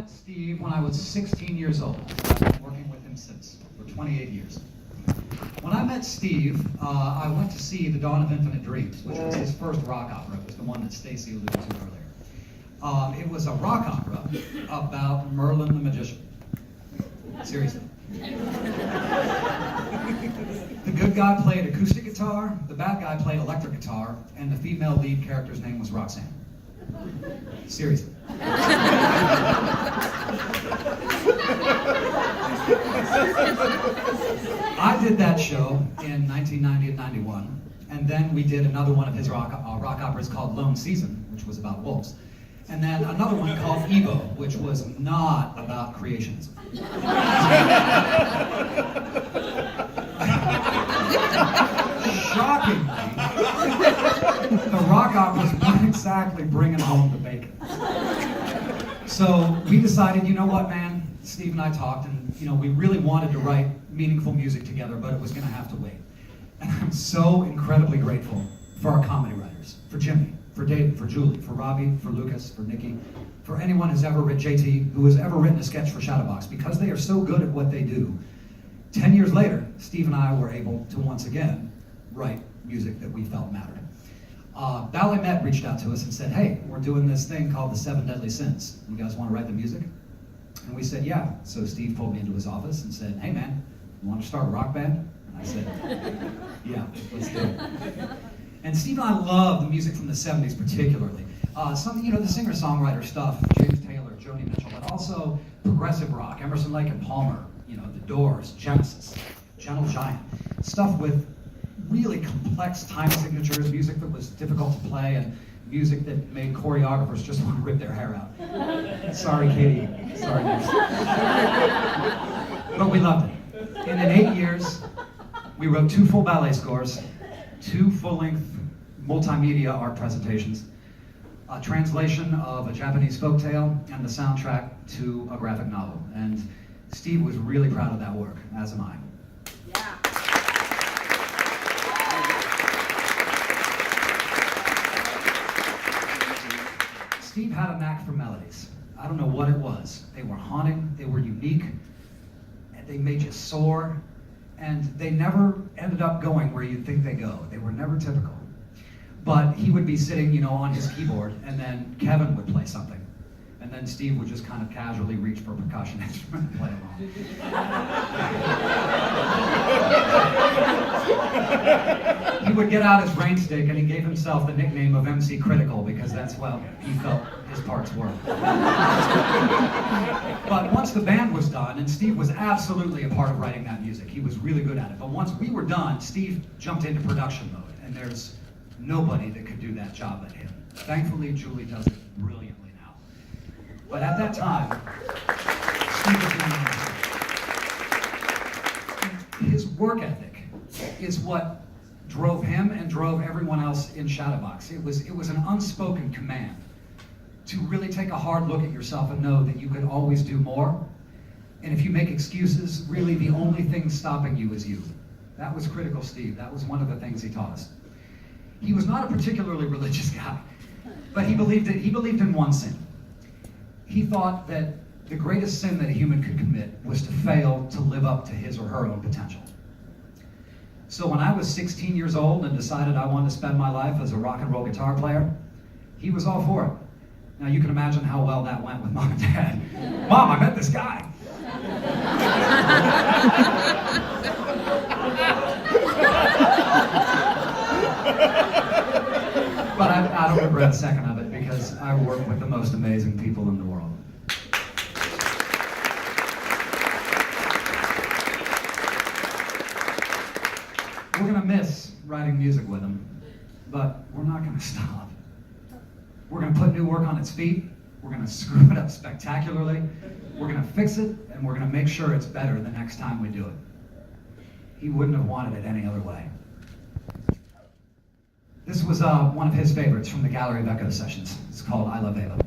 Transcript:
met Steve when I was 16 years old. I've been working with him since, for 28 years. When I met Steve, I went to see The Dawn of Infinite Dreams, which was his first rock opera. It was the one that Stacy alluded to earlier. It was a rock opera about Merlin the magician. Seriously. The good guy played acoustic guitar, the bad guy played electric guitar, and the female lead character's name was Roxanne. Seriously. I did that show in 1990 and 91, and then we did another one of his rock operas called Lone Season, which was about wolves. And then another one called Evo, which was not about creationism. Shockingly, the rock operas weren't exactly bringing home the bacon. So we decided, you know what, man? Steve and I talked, and we really wanted to write meaningful music together, but it was going to have to wait. And I'm so incredibly grateful for our comedy writers, for Jimmy, for David, for Julie, for Robbie, for Lucas, for Nikki, for anyone who's ever written, JT, who has ever written a sketch for Shadowbox, because they are so good at what they do. 10 years later, Steve and I were able to once again write music that we felt mattered. Ballet Met reached out to us and said, hey, we're doing this thing called the 7 Deadly Sins. You guys want to write the music? And we said, yeah. So Steve pulled me into his office and said, hey man, you want to start a rock band? And I said, yeah, let's do it. And Steve and I love the music from the 70s particularly. The singer-songwriter stuff, James Taylor, Joni Mitchell, but also progressive rock, Emerson, Lake and Palmer, The Doors, Genesis, Gentle Giant, stuff with really complex time signatures, music that was difficult to play, and music that made choreographers just want to rip their hair out. Sorry, Katie. Sorry, Nick. But we loved it. And in 8 years, we wrote 2 full ballet scores, 2 full-length multimedia art presentations, a translation of a Japanese folktale, and the soundtrack to a graphic novel. And Steve was really proud of that work, as am I. Yeah. Steve had a knack for melodies. I don't know what it was. They were haunting, they were unique, and they made you soar, and they never ended up going where you'd think they go. They were never typical. But he would be sitting, on his keyboard, and then Kevin would play something. And then Steve would just kind of casually reach for a percussion instrument and play along. He would get out his rain stick, and he gave himself the nickname of MC Critical because that's what he felt his parts were. But once the band was done, and Steve was absolutely a part of writing that music, he was really good at it. But once we were done, Steve jumped into production mode, and there's nobody that could do that job but him. Thankfully, Julie does it brilliantly now. But at that time, Steve was doing his work ethic is what drove him and drove everyone else in Shadowbox. It was an unspoken command to really take a hard look at yourself and know that you could always do more. And if you make excuses, really the only thing stopping you is you. That was Critical Steve. That was one of the things he taught us. He was not a particularly religious guy, but he believed in one sin. He thought that the greatest sin that a human could commit was to fail to live up to his or her own potential. So when I was 16 years old and decided I wanted to spend my life as a rock and roll guitar player, he was all for it. Now you can imagine how well that went with Mom and Dad. Mom, I met this guy. But I don't regret a second of it because I work with the most amazing people in the world. We're going to miss writing music with him, but we're not going to stop. We're going to put new work on its feet. We're going to screw it up spectacularly. We're going to fix it, and we're going to make sure it's better the next time we do it. He wouldn't have wanted it any other way. This was one of his favorites from the Gallery of Echo sessions. It's called I Love Ava.